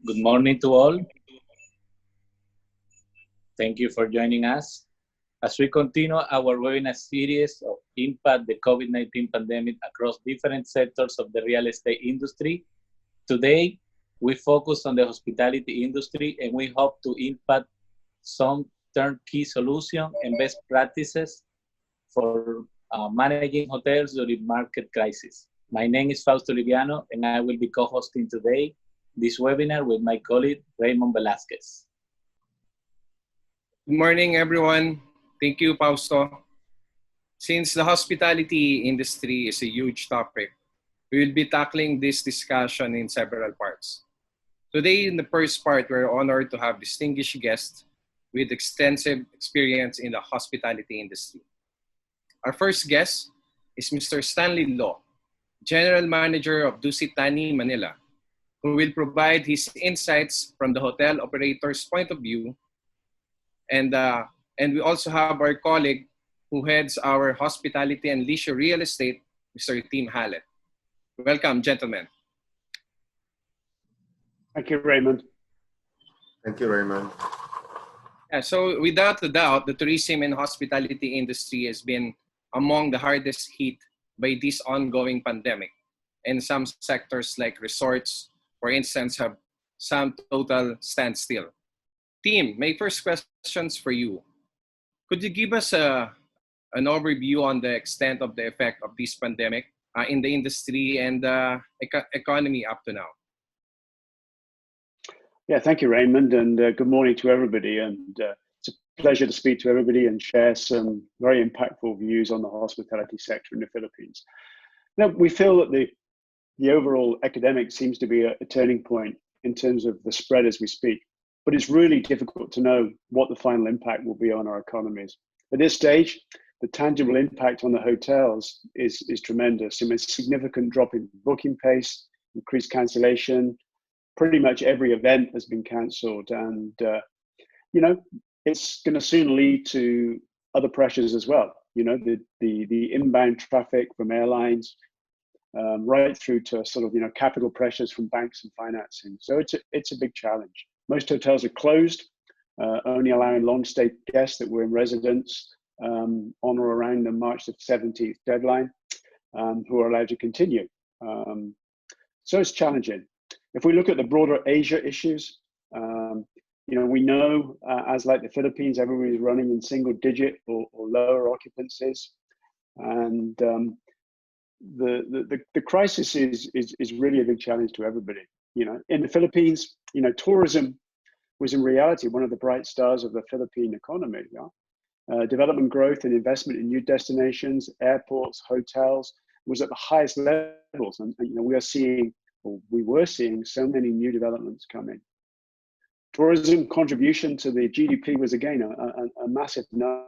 Good morning to all. Thank you for joining us. As we continue our webinar series of impact the COVID-19 pandemic across different sectors of the real estate industry, today we focus on the hospitality industry and we hope to impact some turnkey solutions and best practices for managing hotels during market crisis. My name is FAUSTO and I will be co-hosting today this webinar with my colleague Raymond Velasquez. Good morning, everyone. Thank you, Fausto. Since the hospitality industry is a huge topic, we will be tackling this discussion in several parts. Today, in the first part, we're honored to have distinguished guests with extensive experience in the hospitality industry. Our first guest is Mr. Stanley Law, General Manager of Dusit, Thani, Manila, who will provide his insights from the hotel operator's point of view. And we also have our colleague who heads our hospitality and leisure real estate, Mr. Team HALLETT. Welcome, gentlemen. Thank you, Raymond. Thank you, Raymond. So without a doubt, the tourism and hospitality industry has been among the hardest hit by this ongoing pandemic. And some sectors like resorts, for instance, have some total standstill. Team, my first questions for you. Could you give us an overview on the extent of the effect of this pandemic in the industry and the economy up to now? Yeah, thank you, Raymond, and good morning to everybody. And it's a pleasure to speak to everybody and share some very impactful views on the hospitality sector in the Philippines. Now, we feel that the overall epidemic seems to be a turning point in terms of the spread as we speak. But it's really difficult to know what the final impact will be on our economies. At this stage, the tangible impact on the hotels is tremendous. I mean, it's a significant drop in booking pace, increased cancellation. Pretty much every event has been cancelled, and it's going to soon lead to other pressures as well. The inbound traffic from airlines, right through to sort of capital pressures from banks and financing. So it's a big challenge. Most hotels are closed, only allowing long-stay guests that were in residence on or around the March the 17th deadline, who are allowed to continue. So it's challenging. If we look at the broader Asia issues, we know, as like the Philippines, everybody's running in single-digit or lower occupancies, and the crisis is really a big challenge to everybody. In the Philippines, tourism was in reality one of the bright stars of the Philippine economy. Development growth and investment in new destinations, airports, hotels was at the highest levels, and we were seeing so many new developments coming. Tourism contribution to the GDP was again a massive number.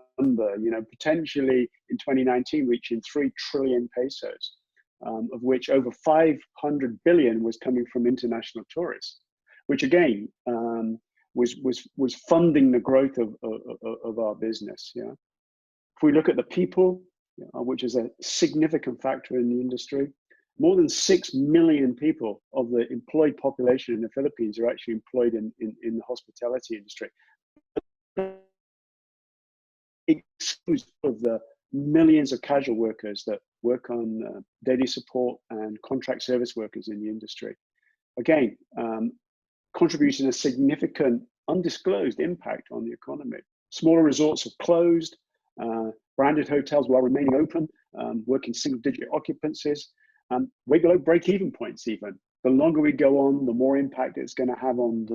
Potentially in 2019 reaching 3 trillion pesos. Of which over 500 billion was coming from international tourists, which again was funding the growth of our business. Yeah. If we look at the people, which is a significant factor in the industry, more than 6 million people of the employed population in the Philippines are actually employed in the hospitality industry. Exclusive of the millions of casual workers that work on daily support and contract service workers in the industry. Again, contributing a significant undisclosed impact on the economy. Smaller resorts have closed, branded hotels while remaining open, working single-digit occupancies, way below break-even points even. The longer we go on, the more impact it's going to have on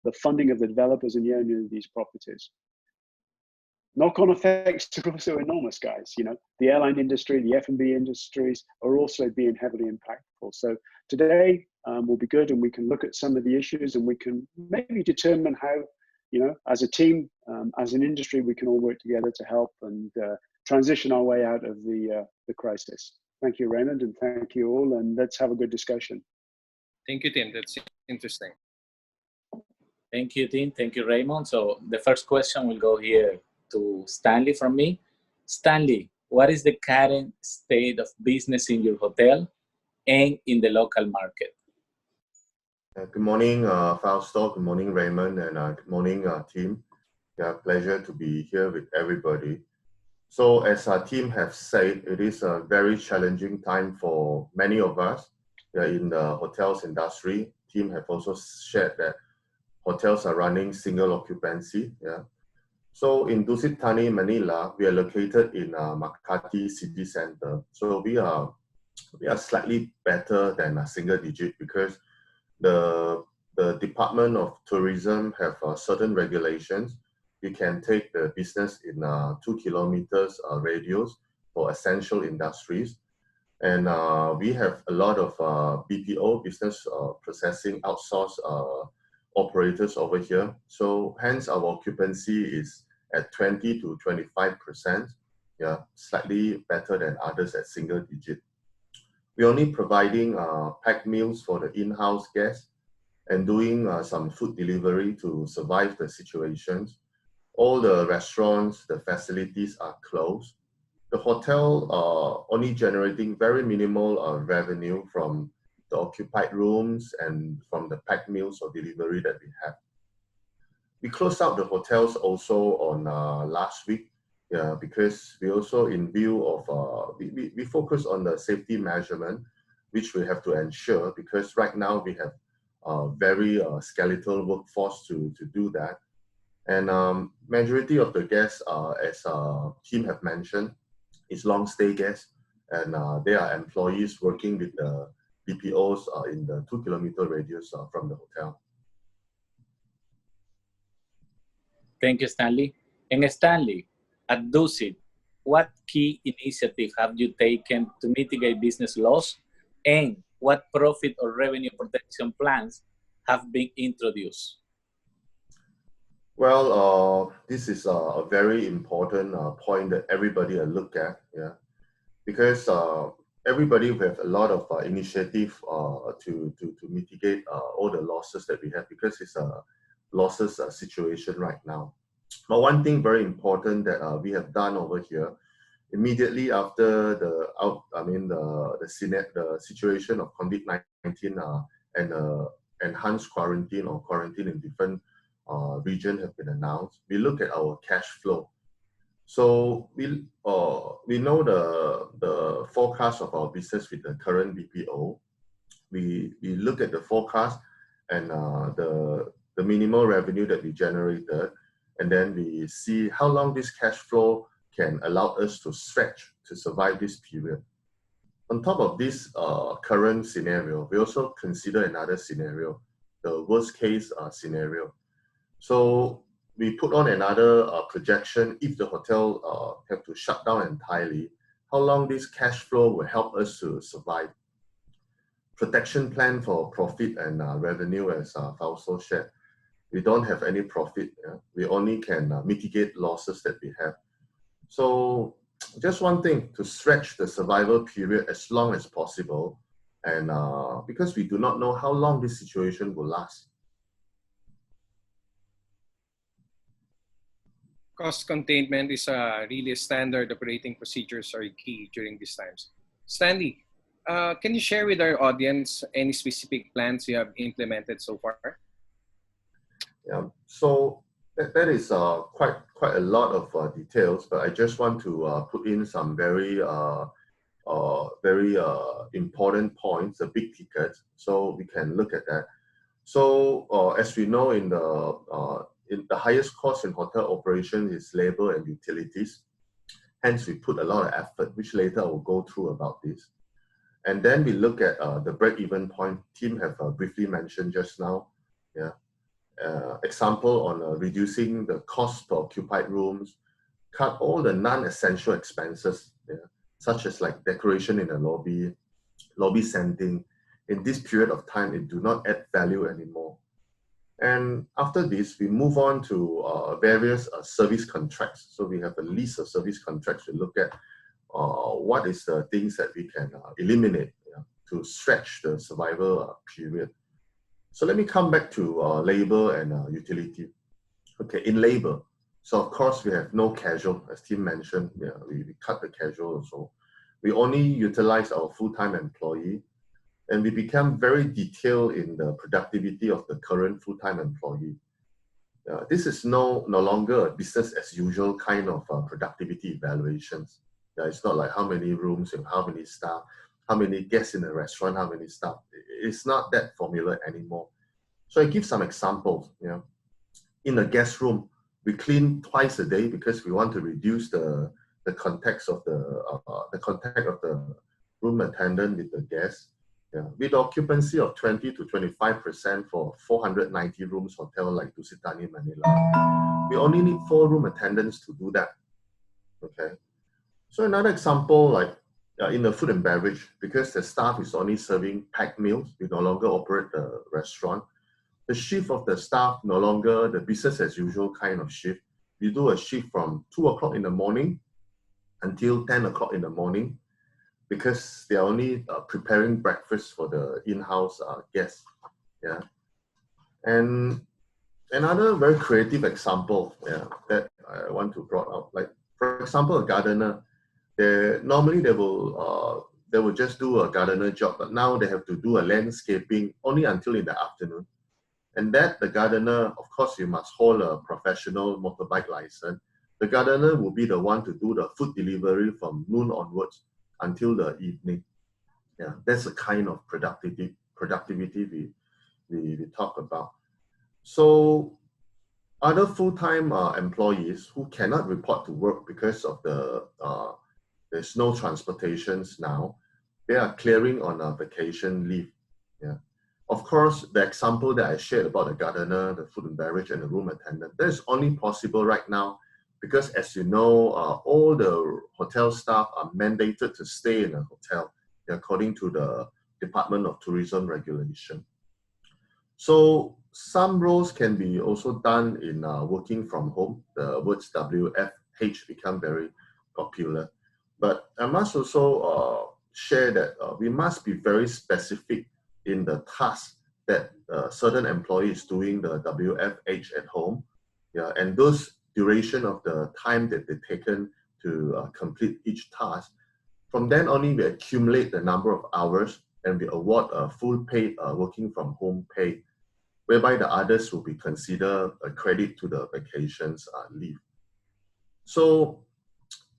the funding of the developers and the owner of these properties. Knock-on effects are also enormous, guys. The airline industry, the F&B industries are also being heavily impactful. So today will be good, and we can look at some of the issues, and we can maybe determine how, as a team, as an industry, we can all work together to help and transition our way out of the crisis. Thank you, Raymond, and thank you all, and let's have a good discussion. Thank you, Tim. That's interesting. Thank you, Tim. Thank you, Raymond. So the first question will go here to Stanley from me. Stanley, what is the current state of business in your hotel and in the local market? Good morning, Fausto. Good morning, Raymond, and good morning, team. Yeah, pleasure to be here with everybody. So, as our team have said, it is a very challenging time for many of us in the hotels industry. Team have also shared that hotels are running single occupancy. Yeah. So in Dusit, Thani, Manila, we are located in Makati city center. So we are slightly better than a single digit because the Department of Tourism have certain regulations. You can take the business in 2 kilometers radius for essential industries. And we have a lot of BPO, business processing outsource operators over here. So hence our occupancy is at 20 to 25%. Yeah, slightly better than others at single digit. We're only providing packed meals for the in-house guests and doing some food delivery to survive the situations. All the restaurants, the facilities are closed. The hotel only generating very minimal revenue from the occupied rooms and from the packed meals or delivery that we have. We closed out the hotels also on last week, yeah, because we also in view of, we focus on the safety measurement, which we have to ensure because right now we have very skeletal workforce to do that. And majority of the guests, as team have mentioned, is long stay guests, and they are employees working with the BPOs in the 2 kilometer radius from the hotel. Thank you, Stanley. And Stanley, at Dusit, what key initiative have you taken to mitigate business loss, and what profit or revenue protection plans have been introduced? Well, this is a very important point that everybody look at, yeah, because everybody will have a lot of initiative to mitigate all the losses that we have because it's a losses situation right now. But one thing very important that we have done over here, immediately after the situation of COVID-19 and enhanced quarantine or quarantine in different region have been announced, we look at our cash flow. So we know the forecast of our business with the current BPO. We look at the forecast and the minimal revenue that we generated, and then we see how long this cash flow can allow us to stretch to survive this period. On top of this current scenario, we also consider another scenario, the worst case scenario. So we put on another projection if the hotel have to shut down entirely, how long this cash flow will help us to survive. Protection plan for profit and revenue, as Fausto shared. We don't have any profit. Yeah? We only can mitigate losses that we have. So just one thing, to stretch the survival period as long as possible, and because we do not know how long this situation will last. Cost containment is really standard operating procedures are key during these times. Stanley, can you share with our audience any specific plans you have implemented so far? Yeah, so that is quite a lot of details, but I just want to put in some very important points, the big ticket, so we can look at that. So as we know, in the highest cost in hotel operation is labor and utilities. Hence, we put a lot of effort, which later I will go through about this. And then we look at the break-even point. Team have briefly mentioned just now. Yeah. Example on reducing the cost per occupied rooms, cut all the non-essential expenses, yeah, such as like decoration in the lobby sanding. In this period of time, it do not add value anymore. And after this, we move on to various service contracts. So we have a list of service contracts to look at what is the things that we can eliminate, yeah, to stretch the survival period. So let me come back to labor and utility. Okay, in labor, so of course we have no casual, as Tim mentioned. Yeah, we cut the casual also. We only utilize our full-time employee, and we become very detailed in the productivity of the current full-time employee. This is no longer a business as usual kind of productivity evaluations. It's not like how many rooms and how many staff, how many guests in the restaurant, how many staff. It's not that formula anymore. So I give some examples. In a guest room, we clean twice a day because we want to reduce the contact of the room attendant with the guests. With occupancy of 20 to 25% for 490 rooms hotel like Dusit, Thani, Manila, we only need 4 room attendants to do that. Okay. So another example, like in the food and beverage, because the staff is only serving packed meals, we no longer operate the restaurant. The shift of the staff no longer the business as usual kind of shift. We do a shift from 2 o'clock in the morning until 10 o'clock in the morning, because they're only preparing breakfast for the in-house guests. And another very creative example that I want to draw out, like for example, a gardener. Normally they will just do a gardener job, but now they have to do a landscaping only until in the afternoon. And that the gardener, of course, you must hold a professional motorbike license. The gardener will be the one to do the food delivery from noon onwards until the evening. That's the kind of productivity we talk about. So other full-time employees who cannot report to work because of there's no transportations now, they are clearing on a vacation leave. Of course, the example that I shared about the gardener, the food and beverage, and the room attendant, that is only possible right now because, as you know, all the hotel staff are mandated to stay in a hotel according to the Department of Tourism regulation. So some roles can be also done in working from home. The words WFH become very popular. But I must also share that we must be very specific in the task that certain employee is doing the WFH at home, and those duration of the time that they've taken to complete each task. From then only, we accumulate the number of hours and we award a full paid working from home pay, whereby the others will be considered a credit to the vacations leave. So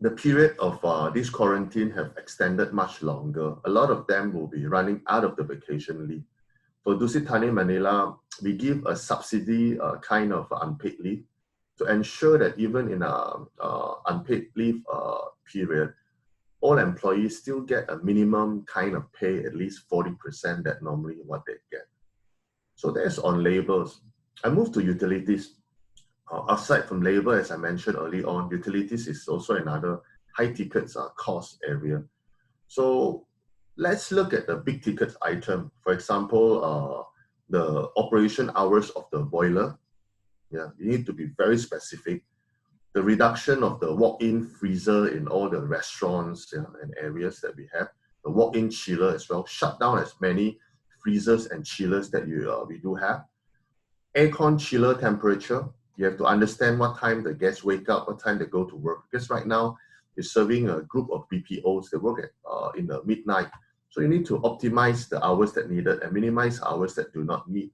the period of this quarantine have extended much longer. A lot of them will be running out of the vacation leave. For Dusit, Thani, Manila, we give a subsidy kind of unpaid leave to ensure that even in an unpaid leave period, all employees still get a minimum kind of pay, at least 40% that normally what they get. So that's on labors. I move to utilities. Aside from labor, as I mentioned early on, utilities is also another high tickets cost area. So let's look at the big ticket item. For example, the operation hours of the boiler. You need to be very specific. The reduction of the walk-in freezer in all the restaurants and areas that we have. The walk-in chiller as well. Shut down as many freezers and chillers that we do have. Aircon chiller temperature. You have to understand what time the guests wake up, what time they go to work. Because right now, you're serving a group of BPOs that work at, in the midnight. So you need to optimize the hours that needed and minimize hours that do not need.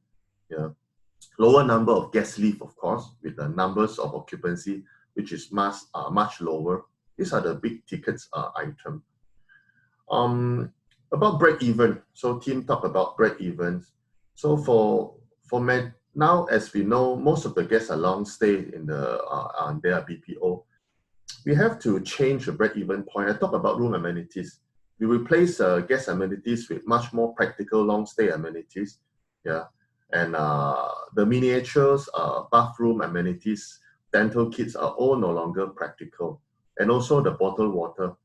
Lower number of guest leave, of course, with the numbers of occupancy, which is much lower. These are the big tickets item. About break even. So team talk about break evens. So for now, as we know, most of the guests are long stay in their BPO. We have to change the break-even point. I talk about room amenities. We replace guest amenities with much more practical long stay amenities. And the miniatures, bathroom amenities, dental kits are all no longer practical. And also the bottled water.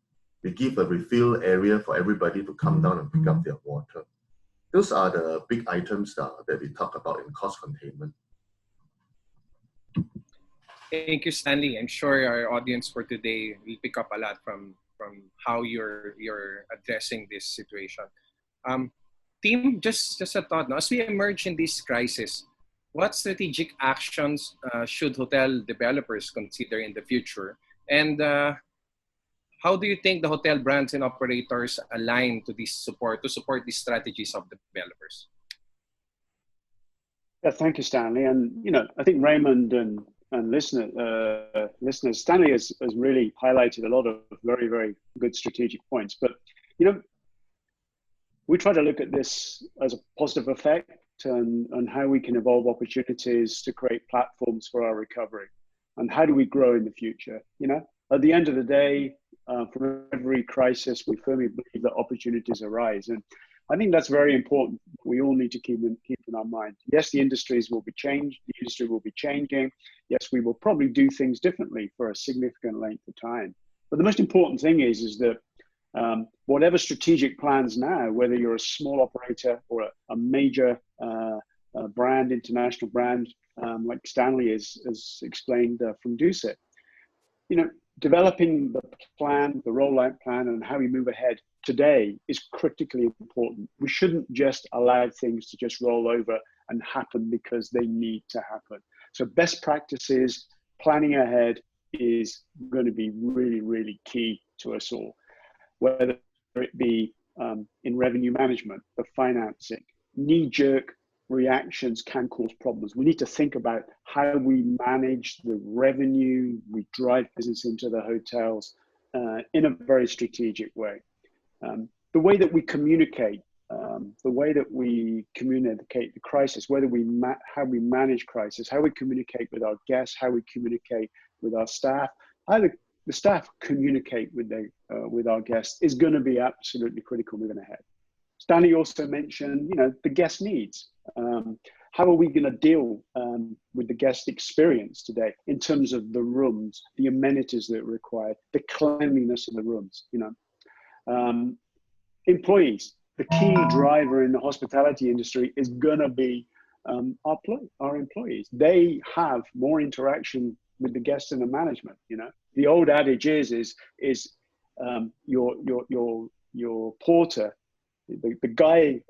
We give a refill area for everybody to come down and pick up their water. Those are the big items that we talk about in cost containment. Thank you, Stanley. I'm sure our audience for today will pick up a lot from how you're addressing this situation. Team, just a thought. Now, as we emerge in this crisis, what strategic actions should hotel developers consider in the future? And how do you think the hotel brands and operators align to support these strategies of the developers? Yeah, thank you, Stanley. And I think Raymond and listeners, Stanley has really highlighted a lot of very, very good strategic points. But we try to look at this as a positive effect and how we can evolve opportunities to create platforms for our recovery, and how do we grow in the future. At the end of the day, from every crisis, we firmly believe that opportunities arise, and I think that's very important. We all need to keep in our mind. Yes, the industries will be changed. The industry will be changing. Yes, we will probably do things differently for a significant length of time. But the most important thing is that whatever strategic plans now, whether you're a small operator or a major brand, international brand, like Stanley has explained from Dusit, developing the plan, the rollout plan, and how we move ahead today is critically important. We shouldn't just allow things to just roll over and happen because they need to happen. So best practices, planning ahead is going to be really, really key to us all, whether it be in revenue management, the financing. Knee-jerk reactions can cause problems. We need to think about how we manage the revenue, we drive business into the hotels in a very strategic way. The way that we communicate, the crisis, how we manage crisis, how we communicate with our guests, how we communicate with our staff, how the staff communicate with our guests is going to be absolutely critical moving ahead. Stanley also mentioned, the guest needs. How are we going to deal with the guest experience today in terms of the rooms, the amenities that are required, the cleanliness of the rooms? Employees, the key driver in the hospitality industry is going to be our employees. They have more interaction with the guests and the management. The old adage is your porter, the guy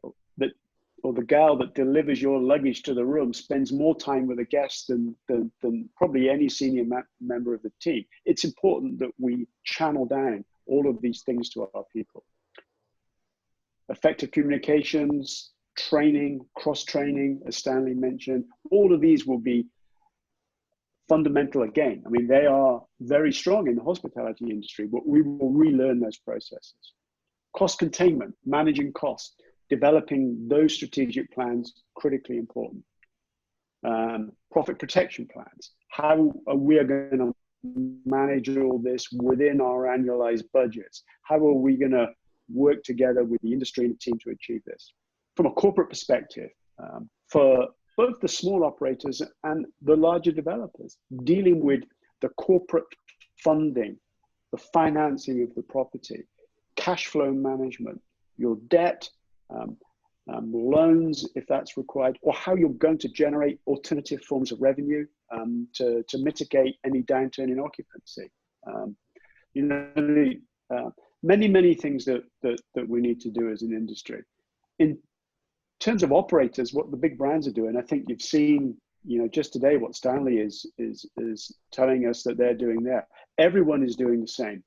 or the gal that delivers your luggage to the room spends more time with the guests than probably any senior member of the team. It's important that we channel down all of these things to our people. Effective communications, training, cross-training, as Stanley mentioned, all of these will be fundamental again. I mean, they are very strong in the hospitality industry, but we will relearn those processes. Cost containment, managing costs, developing those strategic plans, critically important. Profit protection plans, how are we going to manage all this within our annualized budgets? How are we going to work together with the industry and the team to achieve this? From a corporate perspective, for both the small operators and the larger developers, dealing with the corporate funding, the financing of the property, cash flow management, your debt, loans if that's required, or how you're going to generate alternative forms of revenue to mitigate any downturn in occupancy. Many things that we need to do as an industry. In terms of operators, what the big brands are doing, I think you've seen, just today what Stanley is telling us that they're doing there. Everyone is doing the same.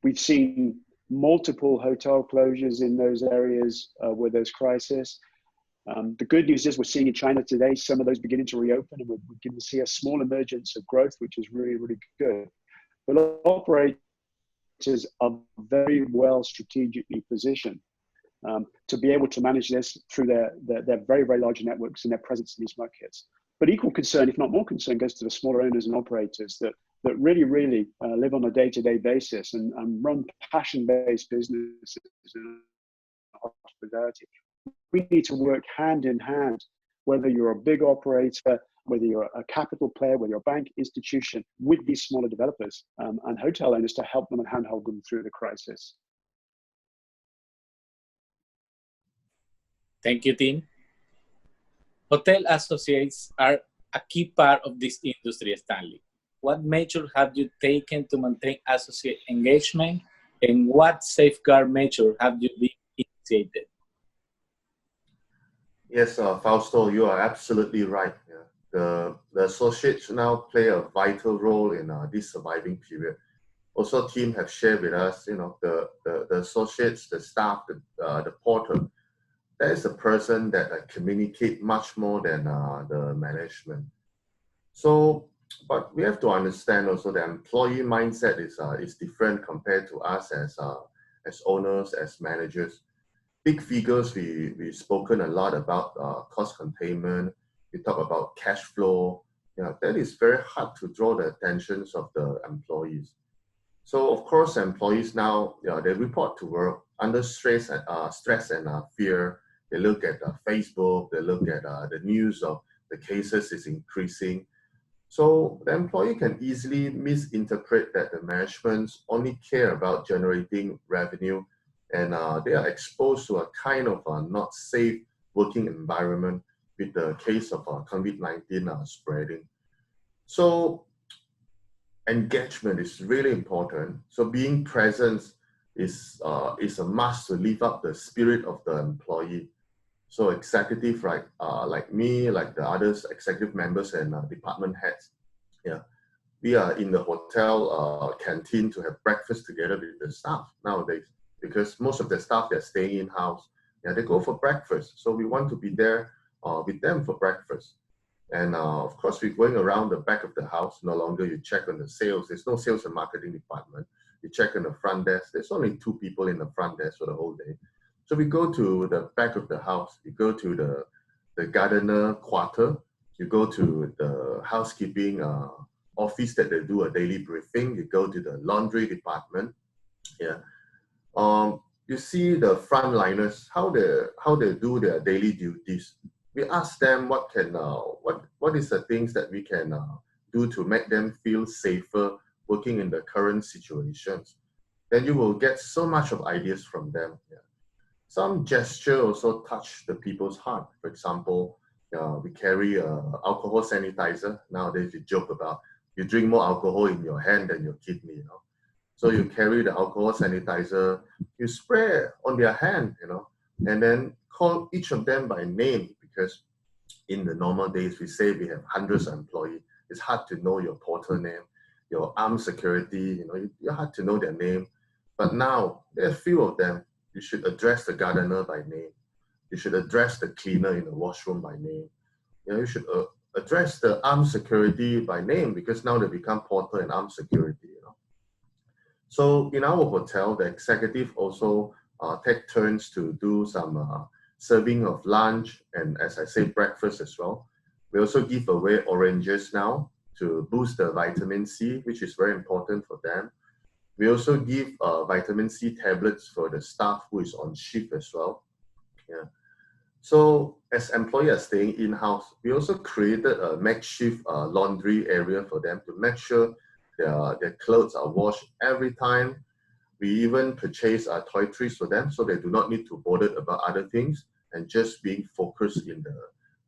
We've seen multiple hotel closures in those areas where there's crisis. The good news is we're seeing in China today, some of those beginning to reopen, and we're beginning to see a small emergence of growth, which is really, really good. But operators are very well strategically positioned to be able to manage this through their very, very large networks and their presence in these markets. But equal concern, if not more concern, goes to the smaller owners and operators that really, really live on a day-to-day basis and run passion-based businesses in hospitality. We need to work hand in hand, whether you're a big operator, whether you're a capital player, whether you're a bank institution, with these smaller developers and hotel owners to help them and handhold them through the crisis. Thank you, Tim. Hotel associates are a key part of this industry, Stanley. What measures have you taken to maintain associate engagement, and what safeguard measures have you initiated? Yes, Fausto, you are absolutely right. Yeah. The associates now play a vital role in this surviving period. Also, team have shared with us, the associates, the staff, the porter. That is a person that communicate much more than the management. So, but we have to understand also the employee mindset is different compared to us as owners, as managers. Big figures, we've spoken a lot about cost containment. We talk about cash flow. That is very hard to draw the attentions of the employees. So of course, employees now, they report to work under stress and fear. They look at Facebook, they look at the news of the cases is increasing. So the employee can easily misinterpret that the managements only care about generating revenue, and they are exposed to a kind of not safe working environment with the case of COVID-19 spreading. So engagement is really important. So being present is a must to live up the spirit of the employee. So executive, right, like me, like the others, executive members and department heads, we are in the hotel canteen to have breakfast together with the staff nowadays, because most of the staff, they're staying in-house. They go for breakfast. So we want to be there with them for breakfast. And of course, we're going around the back of the house. No longer you check on the sales. There's no sales and marketing department. You check on the front desk. There's only 2 people in the front desk for the whole day. So we go to the back of the house. You go to the gardener quarter. You go to the housekeeping office that they do a daily briefing. You go to the laundry department. You see the frontliners, how they do their daily duties. We ask them what is the things that we can do to make them feel safer working in the current situations. Then you will get so much of ideas from them. Some gesture also touch the people's heart. For example, we carry alcohol sanitizer. Nowadays, we joke about you drink more alcohol in your hand than your kidney. So you carry the alcohol sanitizer, you spray on their hand, and then call each of them by name, because in the normal days, we say we have hundreds of employees. It's hard to know your porter name, your armed security, you hard to know their name. But now, there are few of them. You should address the gardener by name. You should address the cleaner in the washroom by name. You should address the armed security by name, because now they become porter and armed security. So in our hotel, the executive also take turns to do some serving of lunch and, as I say, breakfast as well. We also give away oranges now to boost the vitamin C, which is very important for them. We also give vitamin C tablets for the staff who is on shift as well. So as employees are staying in-house, we also created a makeshift laundry area for them to make sure their clothes are washed every time. We even purchase toiletries for them, so they do not need to bother about other things and just being focused in the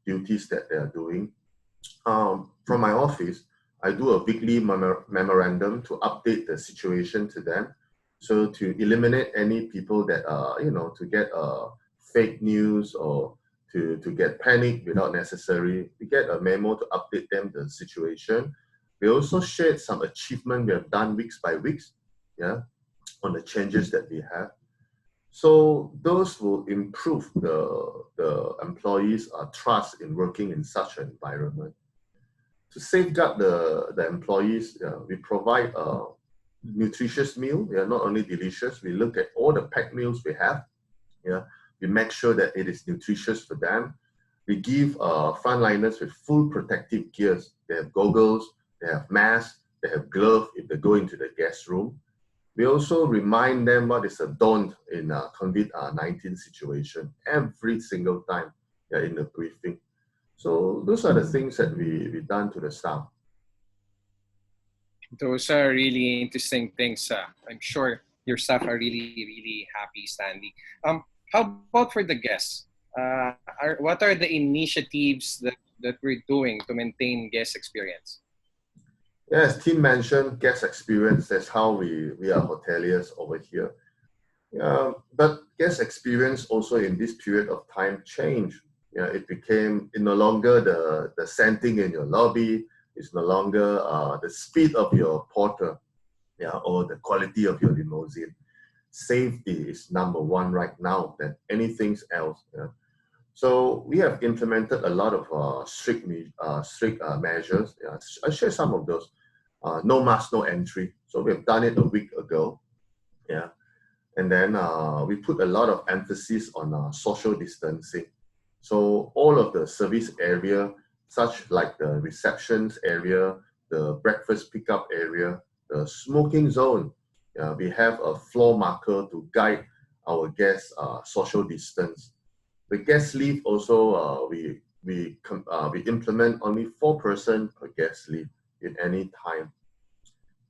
duties that they are doing. From my office, I do a weekly memorandum to update the situation to them. So to eliminate any people that, to get fake news or to get panic without necessary, we get a memo to update them the situation. We also shared some achievement we have done weeks by weeks, on the changes that we have. So those will improve the employees' trust in working in such an environment. To safeguard the employees, we provide a nutritious meal. They are not only delicious, we look at all the packed meals we have. We make sure that it is nutritious for them. We give frontliners with full protective gears. They have goggles, they have masks, they have gloves if they go into the guest room. We also remind them what is a don't in a COVID-19 situation every single time in the briefing. So those are the things that we've done to the staff. Those are really interesting things. I'm sure your staff are really, really happy, Stanley. How about for the guests? What are the initiatives that we're doing to maintain guest experience? As Tim mentioned, guest experience, that's how we are hoteliers over here. But guest experience also in this period of time changed. It no longer the scenting in your lobby. It's no longer the speed of your porter. or the quality of your limousine. Safety is number one right now than anything else. So we have implemented a lot of strict measures. I'll share some of those. No mask, no entry. So we've done it a week ago. And then we put a lot of emphasis on social distancing. So all of the service area, such like the receptions area, the breakfast pickup area, the smoking zone, we have a floor marker to guide our guests social distance. The guest leave also, we implement only 4 person per guest leave in any time.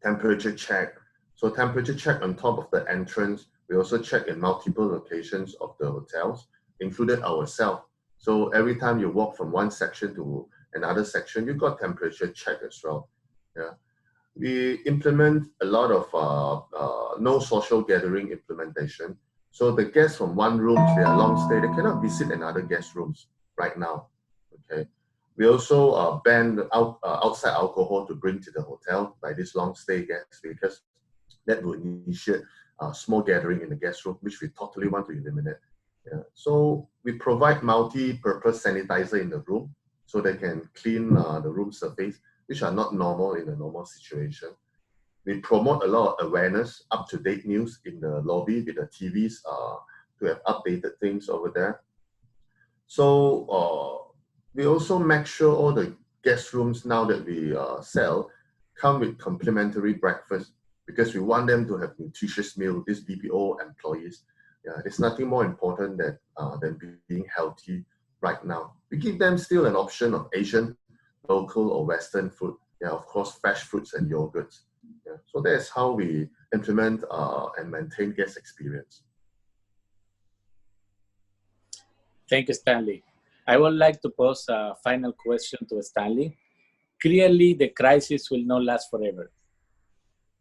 Temperature check. So temperature check on top of the entrance. We also check in multiple locations of the hotels, included ourselves. So every time you walk from one section to another section, you got temperature check as well. We implement a lot of no social gathering implementation. So the guests from one room, if they are long stay, they cannot visit another guest rooms right now. Okay. We also ban outside alcohol to bring to the hotel by these long stay guests, because that would initiate small gathering in the guest room, which we totally want to eliminate. So we provide multi-purpose sanitizer in the room so they can clean the room surface, which are not normal in a normal situation. We promote a lot of awareness, up-to-date news in the lobby with the TVs to have updated things over there. So we also make sure all the guest rooms now that we sell come with complimentary breakfast, because we want them to have nutritious meal, these BPO employees. There's nothing more important than being healthy right now. We give them still an option of Asian, local or Western food. Of course, fresh fruits and yogurts. So that's how we implement and maintain guest experience. Thank you, Stanley. I would like to pose a final question to Stanley. Clearly, the crisis will not last forever.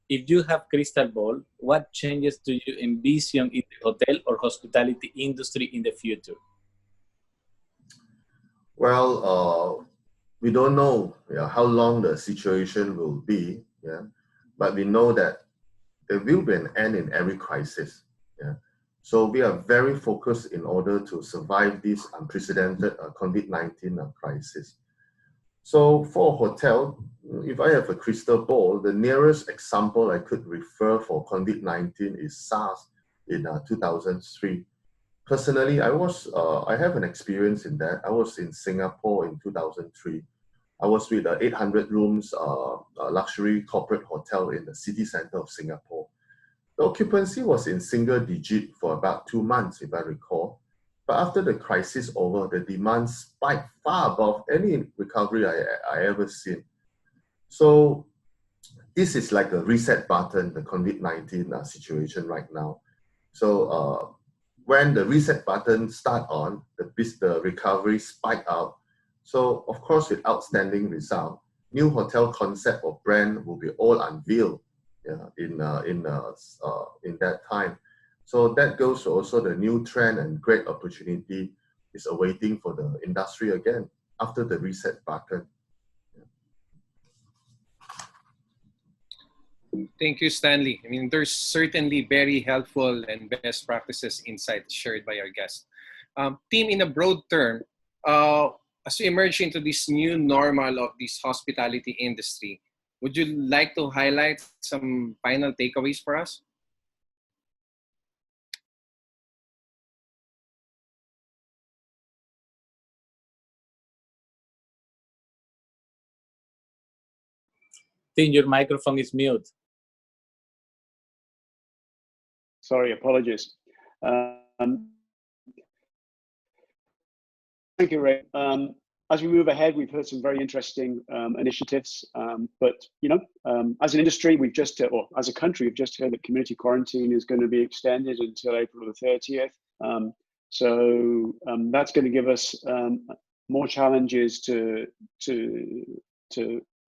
If you have crystal ball, what changes do you envision in the hotel or hospitality industry in the future? Well, we don't know how long the situation will be, but we know that there will be an end in every crisis. So we are very focused in order to survive this unprecedented COVID-19 crisis. So for a hotel, if I have a crystal ball, the nearest example I could refer for COVID-19 is SARS in 2003. Personally, I have an experience in that. I was in Singapore in 2003. I was with an 800 rooms luxury corporate hotel in the city center of Singapore. The occupancy was in single digit for about 2 months, if I recall. But after the crisis over, the demand spiked far above any recovery I ever seen. So this is like a reset button, the COVID-19 situation right now. So when the reset button start on, the recovery spike out. So of course, with outstanding result, new hotel concept or brand will be all unveiled in that time. So that goes to also the new trend and great opportunity is awaiting for the industry again after the reset button. Thank you, Stanley. I mean, there's certainly very helpful and best practices insights shared by our guests. Team, in a broad term, as we emerge into this new normal of this hospitality industry, would you like to highlight some final takeaways for us? Tim, your microphone is mute. Sorry, apologies. Thank you, Ray. As we move ahead, we've heard some very interesting initiatives, but as an industry, we've just, or as a country, we've just heard that community quarantine is going to be extended until April the 30th. So that's going to give us more challenges to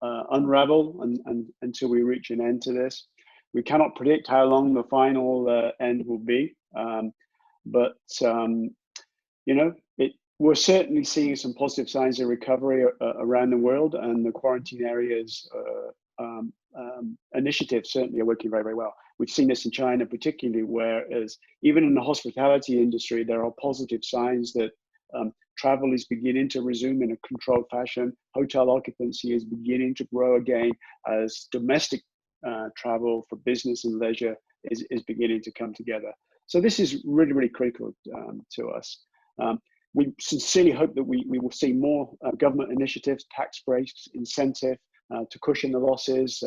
unravel and until we reach an end to this. We cannot predict how long the final end will be, but we're certainly seeing some positive signs of recovery around the world, and the quarantine areas initiatives certainly are working very, very well. We've seen this in China particularly, whereas even in the hospitality industry, there are positive signs that travel is beginning to resume in a controlled fashion. Hotel occupancy is beginning to grow again as domestic travel for business and leisure is beginning to come together. So this is really, really critical to us. We sincerely hope that we will see more government initiatives, tax breaks, incentive to cushion the losses,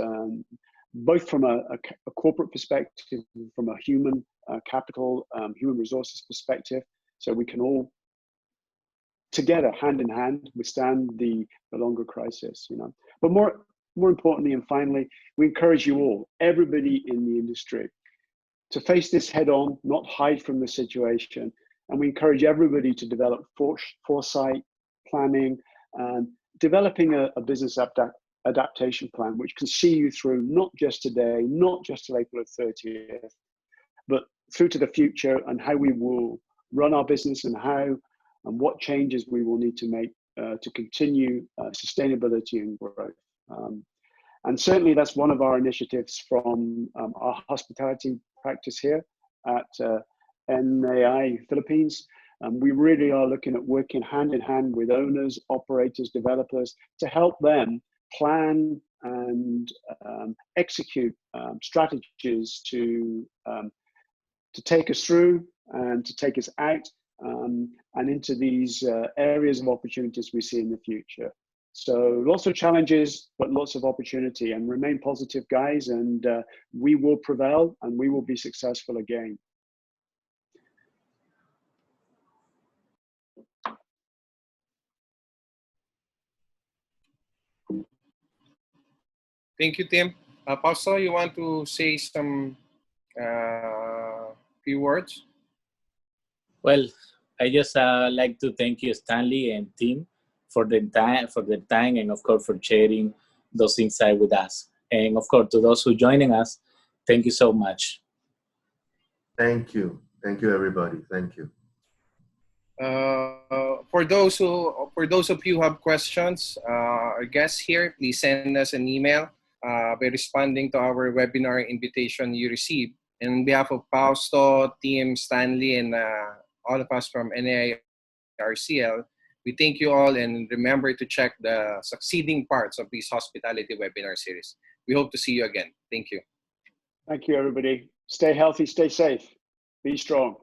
both from a corporate perspective, from a human capital, human resources perspective, so we can all together, hand in hand, withstand the longer crisis. But more importantly and finally, we encourage you all, everybody in the industry, to face this head on, not hide from the situation. And we encourage everybody to develop foresight, planning, and developing a business adaptation plan, which can see you through not just today, not just till April 30th, but through to the future, and how we will run our business and what changes we will need to make to continue sustainability and growth. And certainly that's one of our initiatives from our hospitality practice here at NAI Philippines. We really are looking at working hand in hand with owners, operators, developers to help them plan and execute strategies to take us through and to take us out and into these areas of opportunities we see in the future. So lots of challenges, but lots of opportunity, and remain positive, guys, and we will prevail and we will be successful again. Thank you, Tim. Fausto, you want to say some few words? Well, I just like to thank you, Stanley and Tim, for the time, and of course for sharing those insights with us. And of course, to those who are joining us, thank you so much. Thank you, everybody. Thank you. For those of you who have questions, our guests here, please send us an email by responding to our webinar invitation you received. And on behalf of Fausto, Tim, Stanley, and all of us from NAI RCL, we thank you all, and remember to check the succeeding parts of this hospitality webinar series. We hope to see you again. Thank you. Thank you, everybody. Stay healthy, stay safe, be strong.